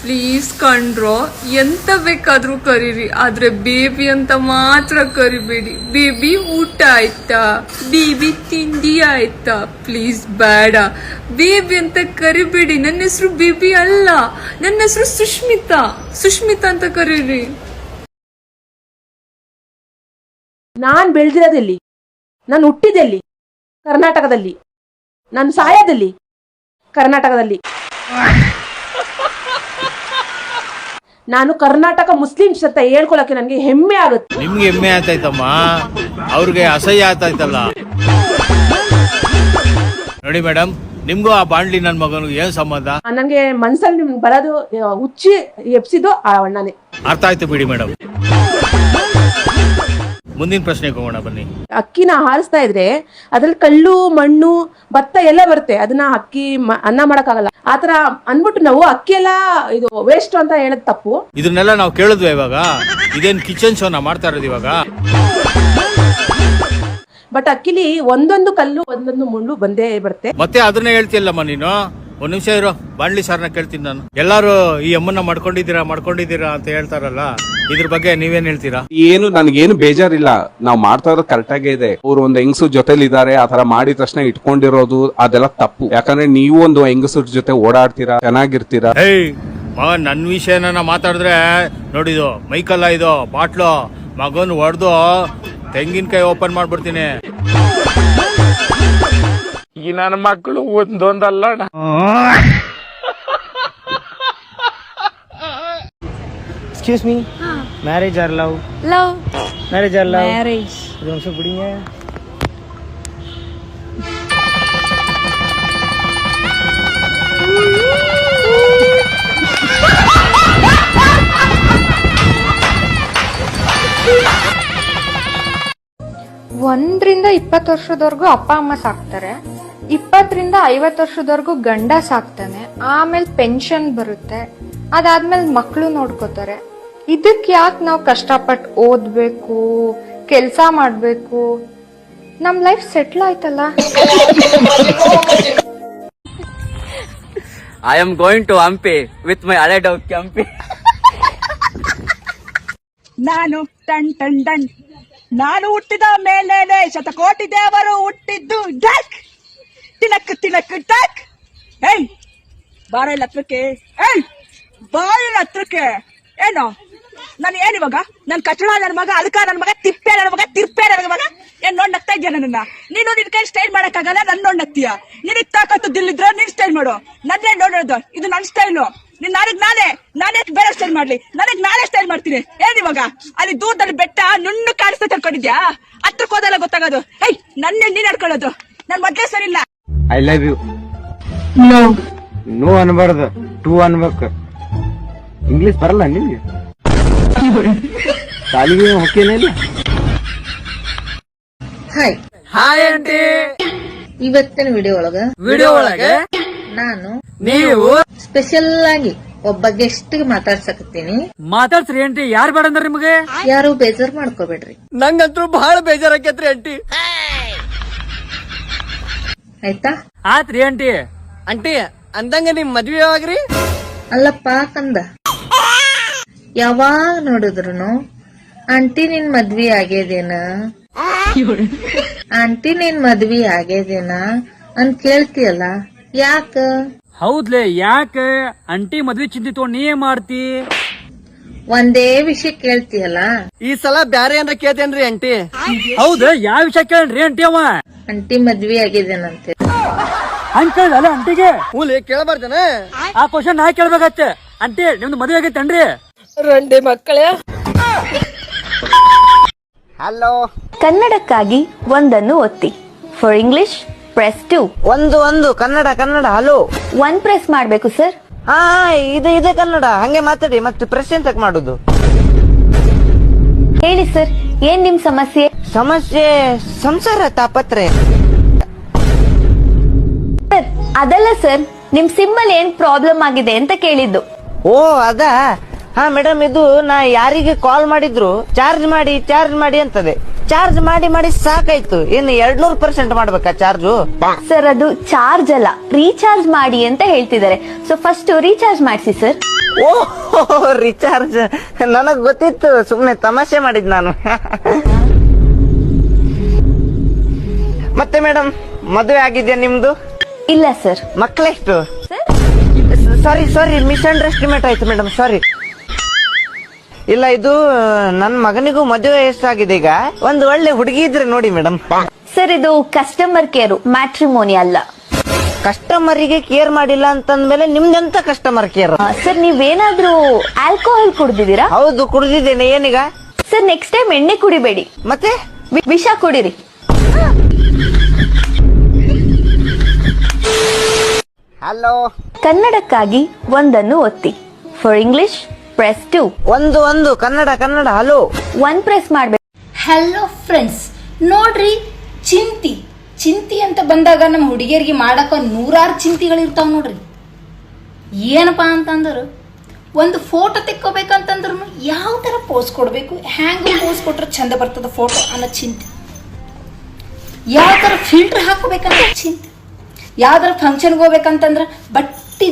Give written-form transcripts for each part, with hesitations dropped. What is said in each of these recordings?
Please ಕಣ್ರೋ, ಎಂತ ಬೇಕಾದ್ರೂ ಕರೀರಿ, ಆದ್ರೆ ಬೇಬಿ ಅಂತ ಮಾತ್ರ ಕರಿಬೇಡಿ. ಬೇಬಿ ಊಟ ಆಯ್ತಾ, ಬೇಬಿ ತಿಂಡಿ ಆಯ್ತಾ, ಪ್ಲೀಸ್ ಬೇಡ, ಬೇಬಿ ಅಂತ ಕರಿಬೇಡಿ. ನನ್ನ ಹೆಸರು ಬೇಬಿ ಅಲ್ಲ, ನನ್ನ ಹೆಸರು ಸುಷ್ಮಿತಾ. ಸುಷ್ಮಿತಾ ಅಂತ ಕರೀರಿ. ನಾನ್ ಬೆಳೆದಿರೋದೆಲ್ಲಿ, ನಾನು ಹುಟ್ಟಿದೆಲ್ಲಿ? ಕರ್ನಾಟಕದಲ್ಲಿ. ನಾನು ಸಾಯೋದಲ್ಲಿ ಕರ್ನಾಟಕದಲ್ಲಿ. ನಾನು ಕರ್ನಾಟಕ ಮುಸ್ಲಿಮ್ಸ್ ಅಂತ ಹೇಳ್ಕೊಳಕ್ಕೆ ನನಗೆ ಹೆಮ್ಮೆ ಆಗುತ್ತೆ. ನಿಮ್ಗೆ ಹೆಮ್ಮೆ ಆಯ್ತಾಯ್ತಮ್ಮ, ಅವ್ರಿಗೆ ಅಸಹ್ಯ ಆಯ್ತಾಯ್ತಲ್ಲ. ನೋಡಿ ಮೇಡಮ್, ನಿಮ್ಗೂ ಆ ಬಾಂಡ್ಲಿ ನನ್ ಮಗನಿಗೆ ಏನ್ ಸಂಬಂಧ? ನನಗೆ ಮನ್ಸಲ್ಲಿ ನಿಮ್ಗೆ ಬರೋದು ಹುಚ್ಚಿ ಎಪ್ಸಿದ್ದು ಆ ಅಣ್ಣನೇ. ಅರ್ಥ ಆಯ್ತು ಬಿಡಿ ಮೇಡಮ್. ಮುಂದಿನ ಪ್ರಶ್ನೆಗೆ ಹೋಗೋಣ ಬನ್ನಿ. ಅಕ್ಕಿನ ಹಾರಿಸ್ತಾ ಇದ್ರೆ ಅದ್ರಲ್ಲಿ ಕಲ್ಲು, ಮಣ್ಣು, ಭತ್ತ ಎಲ್ಲ ಬರುತ್ತೆ. ಅದನ್ನ ಅಕ್ಕಿ ಅನ್ನ ಮಾಡಕ್ಕಾಗಲ್ಲ. ಆತರ ಅನ್ಬಿಟ್ಟು ನಾವು ಅಕ್ಕಿ ಎಲ್ಲ ಇದು ವೇಸ್ಟ್ ಅಂತ ಹೇಳದ್ ತಪ್ಪು. ಇದನ್ನೆಲ್ಲ ನಾವು ಕೇಳಿದ್ವಿ ಇವಾಗ. ಇದೇನ್ ಕಿಚನ್ ಶೋ ನಾ ಮಾಡ್ತಾ ಇರೋದು ಇವಾಗ. ಬಟ್ ಅಕ್ಕಿಲಿ ಒಂದೊಂದು ಕಲ್ಲು, ಒಂದೊಂದು ಮುಳ್ಳು ಬಂದೇ ಬರುತ್ತೆ. ಮತ್ತೆ ಅದನ್ನೇ ಹೇಳ್ತಿಲ್ಲಮ್ಮ ನೀನು. ಒಂದ್ ನಿಮಿಷ ಇರೋ, ಬಾಂಡ್ಲಿ ಸಾರ್ನ ಕೇಳ್ತೀನಿ ನಾನು. ಎಲ್ಲಾರು ಈ ಅಮ್ಮನ್ನ ಮಾಡ್ಕೊಂಡಿದ್ದೀರಾ ಅಂತ ಹೇಳ್ತಾರಲ್ಲ, ಇದ್ರ ಬಗ್ಗೆ ನೀವೇನ್ ಹೇಳ್ತೀರಾ? ಏನು ನನಗೇನು ಬೇಜಾರಿಲ್ಲ, ನಾವ್ ಮಾಡ್ತಾ ಇರೋದು ಕರೆಕ್ಟ್ ಆಗೇ ಇದೆ. ಅವ್ರು ಒಂದು ಹೆಂಗಸು ಜೊತೆಲಿ ಇದಾರೆ, ಆತರ ಮಾಡಿದ ತಕ್ಷಣ ಇಟ್ಕೊಂಡಿರೋದು ಅದೆಲ್ಲ ತಪ್ಪು. ಯಾಕಂದ್ರೆ ನೀವು ಒಂದು ಹೆಂಗಸರ ಜೊತೆ ಓಡಾಡ್ತೀರಾ, ಚೆನ್ನಾಗಿರ್ತೀರಾ. ಮಗನ್ ನನ್ ವಿಷಯನ ಮಾತಾಡಿದ್ರೆ ನೋಡಿದು ಮೈಕಲ್ಲ, ಇದು ಬಾಟ್ಲು ಮಗನ್ ಹೊಡೆದು ತೆಂಗಿನಕಾಯಿ ಓಪನ್ ಮಾಡ್ಬಿಡ್ತೀನಿ. ಈ ನನ್ನ ಮಕ್ಕಳು ಒಂದೊಂದಲ್ಲ. Excuse me. Marriage or love? Love. Marriage or love? Marriage. Don't so putting it. ಒಂದರಿಂದ 20 ವರ್ಷದವರೆಗೂ ಅಪ್ಪ ಅಮ್ಮ ಸಾಕ್ತಾರೆ. 20 ರಿಂದ 50 ವರ್ಷದವರೆಗೂ ಗಂಡ ಸಾಕ್ತಾನೆ. ಆಮೇಲೆ ಪೆನ್ಷನ್ ಬರುತ್ತೆ. ಅದಾದ್ಮೇಲೆ ಮಕ್ಕಳು ನೋಡ್ಕೋತಾರೆ. ಇದಕ್ ಯಾಕೆ ನಾವು ಕಷ್ಟಪಟ್ಟು ಓದ್ಬೇಕು, ಕೆಲ್ಸ ಮಾಡ್ಬೇಕು? ನಮ್ ಲೈಫ್ ಸೆಟ್ಲ್ ಆಯ್ತಲ್ಲ. I am going to Hampi with my hale dog Hampi. ನಾನು ಟನ್ ಟನ್ ಟನ್, ನಾನು ಹುಟ್ಟಿದ ಮೇಲೇನೆ ಶತಕೋಟಿ ದೇವರು ಹುಟ್ಟಿದ್ದು. Duck Tilak Tilak duck. ಏಯ್ ಬಾರಲ್ಲ ಹತ್ರಕ್ಕೆ, ಏಯ್ ಬಾರಲ್ಲ ಹತ್ರಕ್ಕೆ. ಏನು ನಾನು ಏನಿವಾಗ ನನ್ ಕಚಡ ನನ್ನ ಮಗ, ಅದಕ್ಕ ನನ್ನ ಮಗ ತಿಪ್ಪೆ ನನ್ನ ಮಗ, ತಿರ್ಪೆ ನನ್ನ ಮಗ. ಏನ್ ನೋಡ್ ನಗ್ತಾ ಇದ್ಯಾ ನನ್ನ? ನೀನು ನಿನ್ ಕೈ ಸ್ಟೈಲ್ ಮಾಡಕ್ಕಾಗಲ್ಲ, ನನ್ ನೋಡ್ ನಗ್ತೀಯ. ನಿನಗ್ ತಾಕತ್ತು ದಿಲ್ಲಿದ್ರ ನೀನ್ ಸ್ಟೈಲ್ ಮಾಡು, ನನ್ನೇ ನೋಡೋದು. ಇದು ನನ್ ಸ್ಟೈಲು. ನೀನ್ ನಾನೇ ಬೇರೆ ಸ್ಟೈಲ್ ಮಾಡ್ಲಿ, ನಾನೇ ಸ್ಟೈಲ್ ಮಾಡ್ತೀನಿ. ಏನಿವಾಗ ಅಲ್ಲಿ ದೂರದಲ್ಲಿ ಬೆಟ್ಟ ನುಣ್ಣು ಕಾಣಿಸ್ತಾ ತಿಳ್ಕೊಂಡಿದ್ಯಾ? ಹತ್ರಕ್ಕೆ ಹೋದಲ್ಲ ಗೊತ್ತಾಗೋದು. ಏಯ್ ನನ್ನೇ ನೀನ್ ನಡ್ಕೊಳ್ಳೋದು. ನನ್ ಮೊದ್ಲೇ ಸರಿ ಇಲ್ಲ. I love you. No ಅನ್ಬಾರ್ದು, ಟೂ ಅನ್ಬೇಕು. ಇಂಗ್ಲಿಷ್ ಬರಲ್ಲ ನಿಮ್ಗೆ? ತಾಲಿಗೆ ಹೊಕ್ಕೇನ ಇಲ್ಲ. Hi aunty. ಇವತ್ತಿನ ವಿಡಿಯೋ ಒಳಗ ನಾನು ನೀವು ಸ್ಪೆಷಲ್ ಆಗಿ ಒಬ್ಬ ಗೆಸ್ಟ್ ಗೆ ಮಾತಾಡ್ಸಕತ್ತೀನಿ. ಮಾತಾಡ್ಸ್ರಿ ಆಂಟಿ. ಯಾರು ಬೇಡ ಅಂದ್ರ ನಿಮ್ಗೆ? ಯಾರು ಬೇಜಾರ್ ಮಾಡ್ಕೋಬೇಡ್ರಿ. ನಂಗಂತೂ ಬಹಳ ಬೇಜಾರಾಕೇತ್ರಿ ಆಂಟಿ. ಆಯ್ತಾ? ಆತ್ರಿ ಆಂಟಿ. ಆಂಟಿ ಅಂದಂಗ ನಿಮ್ ಮದ್ವೆ ಯಾವಾಗ್ರಿ? ಅಲ್ಲಪ್ಪ ಕಂದ, ಯಾವಾಗ ನೋಡಿದ್ರು ಆಂಟಿ ನಿನ್ ಮದ್ವಿ ಆಗೇದೇನ, ಆಂಟಿ ನಿನ್ ಮದ್ವಿ ಆಗೇದೇನ ಅಂತ ಕೇಳ್ತೀಯಲ್ಲ, ಯಾಕ? ಹೌದ್ಲೆ, ಯಾಕ? ಆಂಟಿ ಮದ್ವೆ ಚಿಂತೆ ತಗೊಂಡ್ ನೀ ಮಾಡ್ತಿ? ಒಂದೇ ವಿಷಯ ಕೇಳ್ತೀಯಲ್ಲ. ಈ ಸಲ ಬ್ಯಾರೆ ಏನ್ರ ಕೇಳ್ತೇನ್ರಿ ಆಂಟಿ. ಹೌದ? ಯಾವ ವಿಷಯ ಕೇಳ್ರಿ ಆಂಟಿ? ಅವ ಆಂಟಿ ಮದ್ವಿ ಆಗಿದೇನಂತೆ. ಹಂಗ ಕೇಳಲ್ಲ ಆಂಟಿಗೆ? ಹೂಲೆ ಕೇಳಬಾರ್ದನ? ಆ ಕ್ವಶನ್ ನಾ ಕೇಳ್ಬೇಕಾಗತ್ತೆ. ಆಂಟಿ ನಿಮ್ದು ಮದ್ವೆ ಆಗೈತೇನ್ರಿ? ರಂಡೆ ಮಕ್ಕಳೇ. ಹಲೋ. ಕನ್ನಡಕ್ಕಾಗಿ ಒಂದನ್ನು ಒತ್ತಿ. For English press 2. ಒಂದು ಕನ್ನಡ. ಹಲೋ. 1 ಪ್ರೆಸ್ ಮಾಡ್ಬೇಕು ಸರ್. ಹಾ, ಇದೆ ಕನ್ನಡ. ಹಂಗೆ ಮಾತಾಡಿ. ಮತ್ತೆ ಪ್ರೆಸ್ ಎಂತಕ್ ಮಾಡುದು? ಹೇಳಿ ಸರ್, ಏನ್ ನಿಮ್ ಸಮಸ್ಯೆ? ಸಂಸಾರ ತಾಪತ್ರೆ. ಸರ್ ಅದಲ್ಲ ಸರ್, ನಿಮ್ ಸಿಮ್ ಅಲ್ಲಿ ಏನ್ ಪ್ರಾಬ್ಲಮ್ ಆಗಿದೆ ಅಂತ ಕೇಳಿದ್ದು. ಓ ಅದಾ? ಹಾ ಮೇಡಮ್, ಇದು ನಾ ಯಾರಿಗೆ ಕಾಲ್ ಮಾಡಿದ್ರು ಚಾರ್ಜ್ ಮಾಡಿ ಅಂತದೆ. ಚಾರ್ಜ್ ಮಾಡಿ ಸಾಕಾಯ್ತು. ಇನ್ನು 200% ಮಾಡ್ಬೇಕಾ ಚಾರ್ಜು? ಸರ್ ಅದು ಚಾರ್ಜ್ ಅಲ್ಲ, ರೀಚಾರ್ಜ್ ಮಾಡಿ ಅಂತ ಹೇಳ್ತಿದ್ದಾರೆ. ಸೊ ಫಸ್ಟ್ ರೀಚಾರ್ಜ್ ಮಾಡಿಸಿ ಸರ್. ಓಹೋ ರಿಚಾರ್ಜ್, ನನಗ್ ಗೊತ್ತಿತ್ತು, ಸುಮ್ನೆ ತಮಾಷೆ ಮಾಡಿದ್ ನಾನು. ಮತ್ತೆ ಮೇಡಮ್, ಮದುವೆ ಆಗಿದ್ಯಾ ನಿಮ್ದು? ಇಲ್ಲ ಸರ್. ಮಕ್ಕಳೆಷ್ಟು? ಸಾರಿ ಮಿಸ್ಅಂಡರ್ಸ್ಟಿಮೇಟ್ ಆಯ್ತು ಮೇಡಮ್, ಸಾರಿ. ಇಲ್ಲ, ಇದು ನನ್ ಮಗನಿಗೂ ಮದುವೆ ಎಷ್ಟಾಗಿದೆ ಈಗ. ಒಂದು ಒಳ್ಳೆ ಹುಡುಗಿ ಇದ್ರೆ ನೋಡಿ ಮೇಡಮ್. ಸರ್, ಇದು ಕಸ್ಟಮರ್ ಕೇರು, ಮ್ಯಾಟ್ರಿಮೋನಿ ಅಲ್ಲ. ಕಸ್ಟಮರಿಗೆ ಕೇರ್ ಮಾಡಿಲ್ಲ ಅಂತಂದ್ಮೇಲೆ ನಿಮ್ದೆಂತ ಕಸ್ಟಮರ್ ಕೇರ್? ಸರ್, ನೀವೇನಾದ್ರೂ ಆಲ್ಕೋಹಾಲ್ ಕುಡ್ದಿದ್ದೀರಾ? ಹೌದು, ಕುಡ್ದಿದ್ದೇನೆ. ಏನೀಗ? ಸರ್, ನೆಕ್ಸ್ಟ್ ಟೈಮ್ ಎಣ್ಣೆ ಕುಡಿಬೇಡಿ, ಮತ್ತೆ ವಿಷ ಕುಡಿರಿ. ಹಲೋ. ಕನ್ನಡಕ್ಕಾಗಿ ಒಂದನ್ನು ಒತ್ತಿ. For English press 2. ಒಂದು ಕನ್ನಡ. ಹಲೋ. 1 ಪ್ರೆಸ್ ಮಾಡ್ಬೇಕು. ಹಲೋ ಫ್ರೆಂಡ್ಸ್, ನೋಡ್ರಿ, ಚಿಂತಿ ಅಂತ ಬಂದಾಗ ನಮ್ಮ ಹುಡುಗಿಯರಿಗೆ ಮಾಡಕ 100 ಚಿಂತಿಗಳಿರ್ತಾವ ನೋಡ್ರಿ. ಏನಪ್ಪಾ ಅಂತಂದ್ರು, ಒಂದು ಫೋಟೋ ತೆಕ್ಕೋಬೇಕಂತಂದ್ರು ಯಾವ ತರ ಪೋಸ್ ಕೊಡ್ಬೇಕು, ಹ್ಯಾಂಗ್ ಪೋಸ್ ಕೊಟ್ರೆ ಚಂದ ಬರ್ತದ ಫೋಟೋ ಅನ್ನೋ ಚಿಂತೆ, ಯಾವ ತರ ಫಿಲ್ಟರ್ ಹಾಕೋಬೇಕನ್ನೋ ಚಿಂತೆ, ಯಾವ್ದಾರ ಫಂಕ್ಷನ್ಗೆ ಹೋಗ್ಬೇಕಂತಂದ್ರ ಬಟ್ಟಿ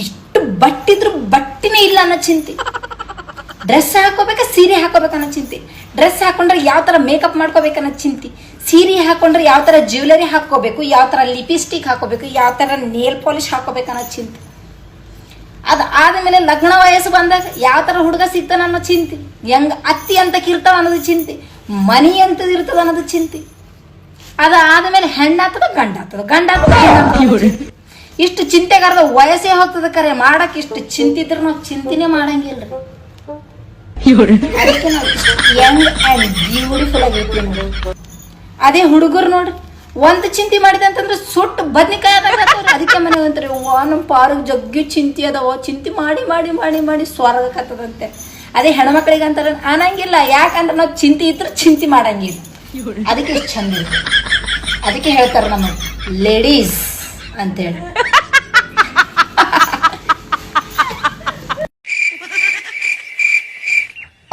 ಇಷ್ಟು ಬಟ್ಟಿದ್ರು ಬಟ್ಟಿನೇ ಇಲ್ಲ ಅನ್ನೋ ಚಿಂತೆ, ಡ್ರೆಸ್ ಹಾಕೋಬೇಕ ಸೀರೆ ಹಾಕೋಬೇಕನ್ನೋ ಚಿಂತೆ, ಡ್ರೆಸ್ ಹಾಕೊಂಡ್ರೆ ಯಾವ ತರ ಮೇಕಪ್ ಮಾಡ್ಕೋಬೇಕನ್ನೋ ಚಿಂತೆ, ಸೀರೆ ಹಾಕೊಂಡ್ರೆ ಯಾವ ತರ ಜ್ಯುವೆಲರಿ ಹಾಕೋಬೇಕು, ಯಾವ ತರ ಲಿಪಿಸ್ಟಿಕ್ ಹಾಕೋಬೇಕು, ಯಾವ ತರ ನೇಲ್ ಪಾಲಿಶ್ ಹಾಕೋಬೇಕನ್ನೋ ಚಿಂತೆ. ಆದ್ಮೇಲೆ ಲಗ್ನ ವಯಸ್ಸು ಬಂದಾಗ ಯಾವ ತರ ಹುಡುಗ ಸಿಗ್ತಾನ ಅನ್ನೋ ಚಿಂತೆ, ಹೆಂಗ ಅತ್ತಿ ಅಂತ ಕಿರ್ತಾವ ಅನ್ನೋದು ಚಿಂತೆ, ಮನಿ ಅಂತದ್ ಇರ್ತದ ಅನ್ನೋದು ಚಿಂತೆ. ಅದಾದ್ಮೇಲೆ ಹೆಣ್ಣಾಗ್ತದ ಗಂಡ ಆಗ್ತದ. ಇಷ್ಟು ಚಿಂತೆಗಾರದ ವಯಸ್ಸೇ ಹೋಗ್ತದ. ಕರೆ ಮಾಡಕ್ ಇಷ್ಟು ಚಿಂತಿದ್ರೆ ನಾವು ಚಿಂತಿನೇ ಮಾಡಂಗಿಲ್ರಿ. ಅದಕ್ಕೆ ನಾವು ಯಂಗ್ ಅಂಡ್ ಬ್ಯೂಟಿಫುಲ್ ಆಗೈತಿ ನೋಡಿ. ಅದೇ ಹುಡುಗರು ನೋಡ್ರಿ, ಒಂದು ಚಿಂತೆ ಮಾಡಿದೆ ಅಂತಂದ್ರೆ ಸುಟ್ಟು ಬದ್ನಿಕಾಯಿ ಆದಾಗ ಅದಕ್ಕೆ ಮನೆ ಅಂತಾರೆ, ನಮ್ಮ ಪಾರ್ಕ್ ಜಗ್ಗಿ ಚಿಂತೆ ಅದಾವ, ಚಿಂತೆ ಮಾಡಿ ಮಾಡಿ ಮಾಡಿ ಮಾಡಿ ಸ್ವರ್ಗಕ್ಕತ್ತದಂತೆ. ಅದೇ ಹೆಣ್ಮಕ್ಳಿಗೆ ಅಂತಾರ ಅನ್ನಂಗಿಲ್ಲ, ಯಾಕಂದ್ರೆ ನಾವು ಚಿಂತೆ ಇದ್ರೆ ಚಿಂತೆ ಮಾಡಂಗಿಲ್ಲ. ಅದಕ್ಕೆ ಇಷ್ಟು ಚಂದ ಇದೆ. ಅದಕ್ಕೆ ಹೇಳ್ತಾರ ನಮ್ಮ ಲೇಡೀಸ್ ಅಂತೇಳಿ.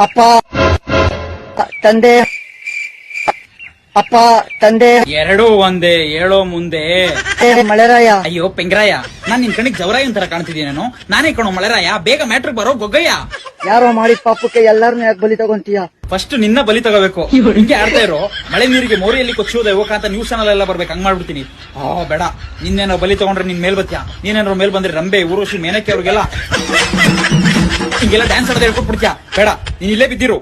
ಅಪ್ಪ ತಂದೆ ಎರಡೂ ಒಂದೇ, ಹೇಳೋ ಮುಂದೆ. ಮಳೆರಾಯ. ಅಯ್ಯೋ ಪೆಂಗ್ರಾಯ, ನಾನ್ ನಿನ್ ಕಣಿಗ್ ಜವರಾಯ ಅಂತರ ಕಾಣ್ತಿದ್ದೀನೇನು? ನಾನೇ ಕಣೋ ಮಳೆರಾಯ, ಬೇಗ ಮ್ಯಾಟ್ರಿಕ್ ಬರೋ ಗೊಗ್ಗಯ್ಯ. ಯಾರೋ ಮಾಡಿದ ಪಾಪಕ್ಕೆ ಎಲ್ಲಾರನ್ನೂ ಯಾಕೆ ಬಲಿ ತಗೊಂತೀಯ? ಫಸ್ಟ್ ನಿನ್ನ ಬಲಿ ತಗೋಬೇಕು. ಹಿಂಗೆ ಆಡ್ತಾ ಇರೋ, ಮಳೆ ನೀರಿಗೆ ಮೋರಿಯಲ್ಲಿ ಕೊಚ್ಚೋದ ಹೋಗಂತ ನ್ಯೂಸ್ ಚಾನಲ್ ಎಲ್ಲ ಬರ್ಬೇಕು, ಹಂಗ್ ಮಾಡ್ಬಿಡ್ತೀನಿ. ಬೇಡ, ನಿನ್ನೇನೋ ಬಲಿ ತಗೊಂಡ್ರೆ ನಿನ್ ಮೇಲ್ ಬತ್ತೀಯ, ನೀನೇನಾರು ಮೇಲ್ ಬಂದ್ರೆ ರಂಬೆ ಊರ್ವಶಿ ಮೇನಕ್ಕೆ ಅವ್ರಿಗೆಲ್ಲ ಹಿಂಗೆಲ್ಲ ಡ್ಯಾನ್ಸ್ ಆಡೋದು ಹೇಳ್ಕೊಟ್ಬಿಡ್ತೀಯ. ಬೇಡ, ನೀನ್ ಇಲ್ಲೇ ಬಿದ್ದಿರು.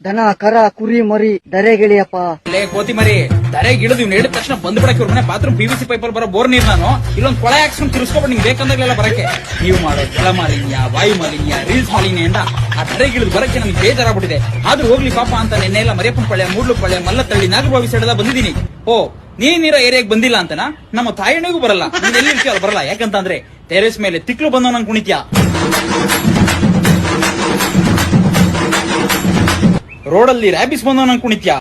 ದನ ಕರ ಕುರಿ ಮರಿ ದರೆಗಿಳಿಯಪ್ಪ. ಲೇ ಕೋತಿ ಮರಿ, ದರೆಗೆ ಇಳಿದು ಇವ್ನು ಹೇಳಿದ ತಕ್ಷಣ ಬಂದ್ಬಿಡಕ್ಕೆ ಇವ್ರ ಮನೆ ಬಾತ್ರೂಮ್ PVC ಪೈಪಲ್ಲಿ ಬರೋ ಬೋರ್ ನೀರ್ ನಾನು ಇಲ್ಲೊಂದು ಕೊಳೆ ಹಾಕ್ಸ್ಕೊಂಡು ತಿರ್ಸ್ಕೊಬಿಟ್ಟು ನಿಂಗೆ ಬೇಕಂದಾಗಲೆಲ್ಲ ಬರಕ್ಕೆ. ನೀವು ಮಾಡೋ ಜಲ ಮಾಲಿನ್ಯ, ವಾಯು ಮಾಲಿನ್ಯ, ರೀಲ್ಸ್ ಮಾಲಿನ್ಯದಿಂದ ಆ ದರೆಗಿಳಿದು ಬರಕ್ಕೆ ನಮ್ಗೆ ಬೇಜಾರಾಗ್ಬಿಟ್ಟಿದೆ. ಆದ್ರೂ ಹೋಗ್ಲಿ ಪಾಪ ಅಂತ ನಿನ್ನೆಲ್ಲ ಮರಿಯಪ್ಪನ ಪಳ್ಳೆ, ಮೂಡ್ಲು ಪಳ್ಳೆ, ಮಲ್ಲತ್ತಳ್ಳಿ, ನಾಗರಬಾವಿ ಸೈಡೆಲ್ಲ ಬಂದಿದ್ದೀನಿ. ನೀನಿರೋ ಏರಿಯಾಗೆ ಬಂದಿಲ್ಲ ಅಂತನಾ? ನಮ್ಮ ತಾಯಣಿಗೂ ಬರಲ್ಲ, ನೀನ್ ಎಲ್ಲಿ ಇರ್ತೀಯ ಬರಲ್ಲ. ಯಾಕಂತಂದ್ರೆ ಟೆರೆಸ್ ಮೇಲೆ ತಿಕ್ಲು ಬಂದವ್ ನಂಗೆ ಕುಣಿತ್ಯಾ, ರೋಡಲ್ಲಿ ರ್ಯಾಬಿಸ್ ಬಂದವ್ ನಂಗೆ ಕುಣಿತ್ಯಾ,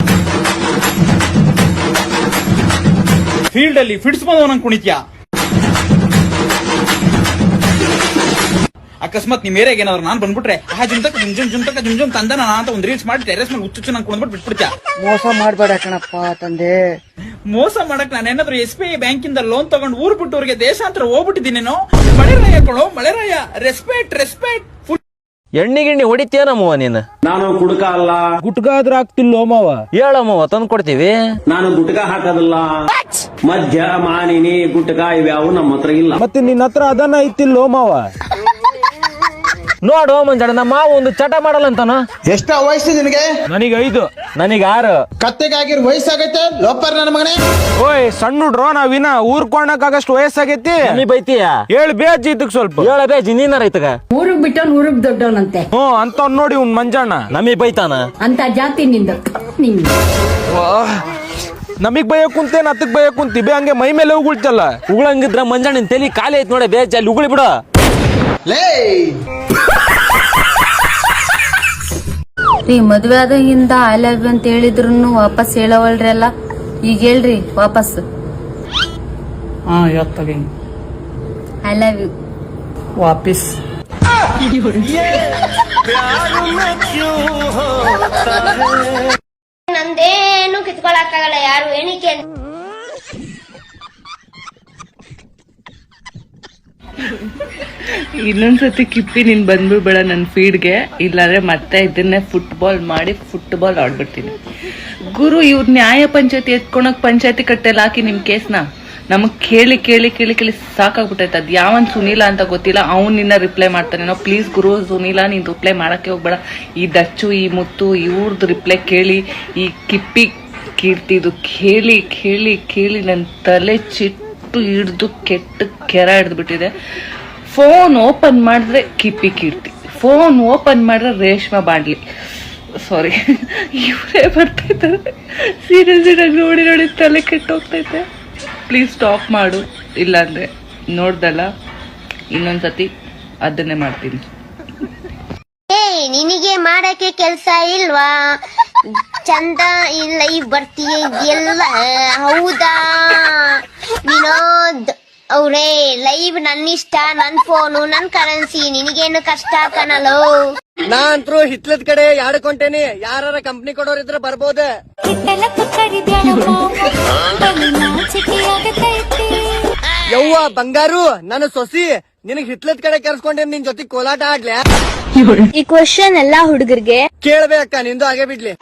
ಫೀಲ್ಡ್ ಅಲ್ಲಿ ಫಿಟ್ಸ್ ಬಂದವ್ ನಂಗೆ ಕುಣಿತ್ಯಾ. ಅಕಸ್ಮಾತ್ ನಿಮ್ ಏರಿಯಾಗ ಏನಾದ್ರು ನಾನ್ ಬಂದ್ಬಿಟ್ರೆ ಜುಮ್ ತಂದನ ಅಂತ ಒಂದ್ ರೀಲ್ಸ್ ಮಾಡಿ ಟೆರೆಸ್ ಮೇಲೆ ಹುಚ್ಚು ನಂಗೆ ಕುಣಿದ್ಬಿಟ್ಟು ಬಿಟ್ಬಿಡ್ತ್ಯಾ. ಮೋಸ ಮಾಡ್ಬೇಡ ಕಣಪ್ಪ ತಂದೆ. ಮೋಸ ಮಾಡಕ್ ನಾನೇನಾದ್ರು SBI ಬ್ಯಾಂಕಿಂದ ಲೋನ್ ತಗೊಂಡು ಊರ್ ಬಿಟ್ಟವ್ರಿಗೆ ದೇಶಾಂತರ ಹೋಗ್ಬಿಟ್ಟಿದ್ದೀನೇನೋ. ಮಳೆರಾಯ ಕಣೋ ಮಳೆರಾಯ, ರೆಸ್ಪೆಕ್ಟ್. ಎಣ್ಣೆ ಗಿಣ್ಣಿ ಹೊಡಿತೀಯನಮ್ಮವ ನೀನು? ನಾನು ಗುಟ್ಕ ಅಲ್ಲ. ಗುಟ್ಕ ಆದ್ರ ಆಗ್ತಿಲ್ಲ ಮಾವ. ಹೇಳಮ್ಮವ ತಂದ್ ಕೊಡ್ತೀವಿ. ನಾನು ಗುಟ್ಕ ಹಾಕೋದಿಲ್ಲ. ಮದ್ಯ ಮಾನಿನಿ ಗುಟ್ಕ ಇವ್ಯಾವು ನಮ್ಮ ಹತ್ರ ಇಲ್ಲ. ಮತ್ತೆ ನಿನ್ನ ಹತ್ರ ಅದನ್ನ ಐತಿಲ್ಲೋ ಮಾವ? ನೋಡು ಮಂಜಣ್ಣ, ನಮ್ಮ ಮಾವ ಒಂದು ಚಟ ಮಾಡಲ್ಲ ಅಂತಾನ. ಎಷ್ಟ ವಯಸ್ಸು ನಿನಗೆ? ನನಗೆ 5. ನನಗೆ 6. ಕತ್ತೆಗಾಗಿರ್ ವಯಸ್ಸಾಗೈತೆ ಲೋಪರ್ ನನ್ನ ಮಗನೇ. ಓಯ್ ಸಣ್ಣ ಹುಡ್ರೋ, ನಾವಿನ ಊರ್ ಕೊಂಡಕ್ಕಾಗಷ್ಟು ವಯಸ್ಸಾಗೈತಿ. ನೀ ಬೈತೀಯ? ಹೇಳಿ ಬೇಜ್ ಇದಕ್ ಸ್ವಲ್ಪ ಹೇಳ ಬೇಜ್. ನೀನಾರ ಐತಗ ಊರಿಗೆ ಬಿಟ್ಟವನ್ ಊರಿಗೆ ದೊಡ್ಡವನಂತೆ. ಅಂತ ನೋಡಿ ಉನ್ ಮಂಜಣ್ಣ ನಮಗ್ ಬೈತಾನ ಅಂತ ಜಾತಿ ನಿಂದ. ನಮಗ್ ಬೈಯ ಕುಂತೇನ್ ಹತ್ತಕ್ ಬೈಯ ಕುಂತಿ ಬೇ ಹಂಗೆ ಮೈ ಮೇಲೆ ಉಗುಳ್ತಲ್ಲ. ಉಗುಳಂಗಿದ್ರ ಮಂಜಣ್ಣನ ತಲಿ ಖಾಲಿ ಐತ್ ನೋಡಿ, ಬೇಜ್ ಅಲ್ಲಿ ಉಗುಳಿ ಬಿಡ. ಮದ್ವೆ ಆದಾಗಿಂದ ಐ ಲವ್ ಯು ಅಂತ ಹೇಳಿದ್ರು ವಾಪಸ್ ಹೇಳವಲ್ರಿ ಅಲ್ಲ. ಈಗ ಹೇಳ್ರಿ ವಾಪಸ್. ಐ ಲವ್ ಯು ವಾಪಸ್. ನಂದೇನು ಕಿತ್ಕೊಳಕ್ಕಾಗಲ್ಲ ಯಾರು ಏನಕ್ಕೆ. ಇನ್ನೊಂದ್ಸತಿ ಕಿಪ್ಪಿ ನೀನ್ ಬಂದ್ಬಿಡ್ಬೇಡ ನನ್ನ ಫೀಡ್ಗೆ, ಇಲ್ಲಾಂದ್ರೆ ಮತ್ತೆ ಇದನ್ನೇ ಫುಟ್ಬಾಲ್ ಆಡ್ಬಿಡ್ತೀನಿ. ಗುರು ಇವ್ರು ನ್ಯಾಯ ಪಂಚಾಯತಿ ಎತ್ಕೊಳಕ್ ಪಂಚಾಯತಿ ಕಟ್ಟೆಲ್ಲ ಹಾಕಿ ನಿಮ್ ಕೇಸ್ನ ನಮಗ್ ಕೇಳಿ ಕೇಳಿ ಕೇಳಿ ಕೇಳಿ ಸಾಕಾಗ್ಬಿಟ್ಟೈತೆ. ಅದ್ ಯಾವನ್ ಸುನೀಲ ಅಂತ ಗೊತ್ತಿಲ್ಲ, ಅವ್ನ್ ನಿನ್ನ ರಿಪ್ಲೈ ಮಾಡ್ತಾನೆ. ಪ್ಲೀಸ್ ಗುರು ಸುನೀಲ ನೀನ್ ರಿಪ್ಲೈ ಮಾಡಕ್ಕೆ ಹೋಗ್ಬೇಡ. ಈ ದಚ್ಚು ಈ ಮುತ್ತು ಇವ್ರದ್ದು ರಿಪ್ಲೈ ಕೇಳಿ, ಈ ಕಿಪ್ಪಿ ಕೀರ್ತಿದು ಕೇಳಿ ಕೇಳಿ ಕೇಳಿ ನನ್ನ ತಲೆ ಚಿಟ್ಟು ಹಿಡ್ದು ಕೆಟ್ಟ ಕೆರ ಹಿಡ್ದ್ಬಿಟ್ಟಿದೆ. ಫೋನ್ ಓಪನ್ ಮಾಡಿದ್ರೆ ಕಿಪ್ಪಿ ಕೀರ್ತಿ, ಫೋನ್ ಓಪನ್ ಮಾಡಿದ್ರೆ ರೇಷ್ಮಾ ಬಾಂಡ್ಲಿ, ಸಾರಿ ಇವರೇ ಬರ್ತಾಯಿದ್ದಾರೆ. ಸೀರಿಯಸ್ ಆಗಿ ನೋಡಿ ನೋಡಿ ತಲೆ ಕೆಟ್ಟೋಗ್ತೈತೆ. ಪ್ಲೀಸ್ ಸ್ಟಾಪ್ ಮಾಡು, ಇಲ್ಲಾಂದ್ರೆ ನೋಡ್ದಲ್ಲ ಇನ್ನೊಂದ್ಸತಿ ಅದನ್ನೇ ಮಾಡ್ತೀನಿ. ನಿನಗೆ ಮಾಡಕ್ಕೆ ಕೆಲ್ಸ ಇಲ್ವಾ? ಚಂದ ಇಲ್ಲ ಈ ಬರ್ತೀಯ ಎಲ್ಲ ಹೌದಾ? ವಿನೋದ್ ಅವ್ರೇ ಲೈವ್ ನನ್ನಿಷ್ಟ, ನನ್ ಫೋನು ನನ್ ಕರೆನ್ಸಿ, ನಿನಗೇನು ಕಷ್ಟ ಕಣಲು. ನಾ ಅಂತರೂ ಹಿತ್ಲದ ಕಡೆ ಯಾಡ್ಕೊಂತೇನಿ, ಯಾರ ಕಂಪ್ನಿ ಕೊಡೋರಿದ್ರೆ ಬರ್ಬೋದ. ಯವ್ವ ಬಂಗಾರು ನನ್ನ ಸೊಸಿ, ನಿನಗ್ ಹಿತ್ಲದ ಕಡೆ ಕರ್ಸ್ಕೊಂಡೇನಿ, ನಿನ್ ಜೊತೆ ಕೋಲಾಟ ಆಡ್ಲ್ಯಾ? ಈ ಕ್ವಶನ್ ಎಲ್ಲಾ ಹುಡುಗರಿಗೆ ಕೇಳ್ಬೇಕ, ನಿಂದು ಹಾಗೆ ಬಿಡ್ಲಿ.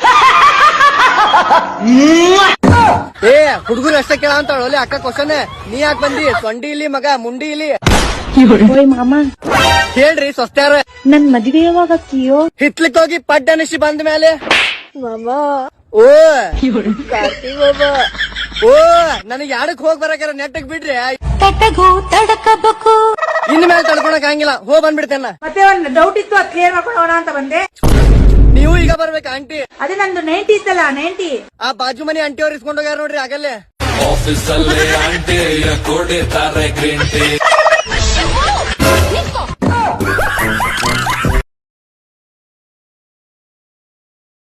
ಏ ಹುಡುಗರು ಅಷ್ಟೇ ಕೇಳ ಅಂತ ಒಳ್ಳೆ ಅಕ್ಕ ಕ್ವಶನ್. ನೀ ಯಾಕೆ ಬಂದಿ? ಸೊಂಡಿ ಇಲ್ಲಿ ಮಗ ಮುಂಡಿ ಇಲ್ಲಿ. ಮಾಮ ಹೇಳ್ರಿ ಸ್ವಸ್ತ್ಯಾರ, ನನ್ ಮದ್ವೆ ಯಾವಾಗ ಆಗ್ತೀಯೋ? ಹಿತ್ಲಿಕ್ ಹೋಗಿ ಪಡ್ಡ ಅನಿಸಿ ಬಂದ ಮೇಲೆ ಮಾಮಾ ಓ ಕಾರ್ತಿ ಬಾಬಾ, ಓ ನನಗ್ ಯಾಡಕ್ ಹೋಗ್ ಬರಕಾರ ನೆಟ್ಟಗ್ ಬಿಡ್ರಿ. ಇನ್ ಮೇಲೆ ತಡ್ಕೊಳಕ್ ಹಂಗಿಲ್ಲ, ಹೋಗ್ ಬಂದ್ಬಿಡ್ತೇನ. ಮತ್ತೆ ಒಂದು ಡೌಟ್ ಇತ್ತು, ಅದ್ ಕ್ಲಿಯರ್ ಮಾಡ್ಕೊಳ್ಳೋಣ ಅಂತ ಬಂದೆ. ನೀವು ಈಗ ಬರ್ಬೇಕು ಆಂಟಿ. ಅದೇ ನಂದು 90 ಇತ್ತಲ್ಲ 90. ಆ ಬಾಜು ಮನಿ ಆಂಟಿ ಅವ್ರು ಇಸ್ಕೊಂಡ್ ಹೋಗ್ಯಾರ ನೋಡ್ರಿ ಆಗಲ್ಲೇ. ಆಫೀಸಲ್ಲೇ ಆಂಟಿ ಕೊಡ್ತಾರೆ ಗ್ರೀನ್ ಟೀ.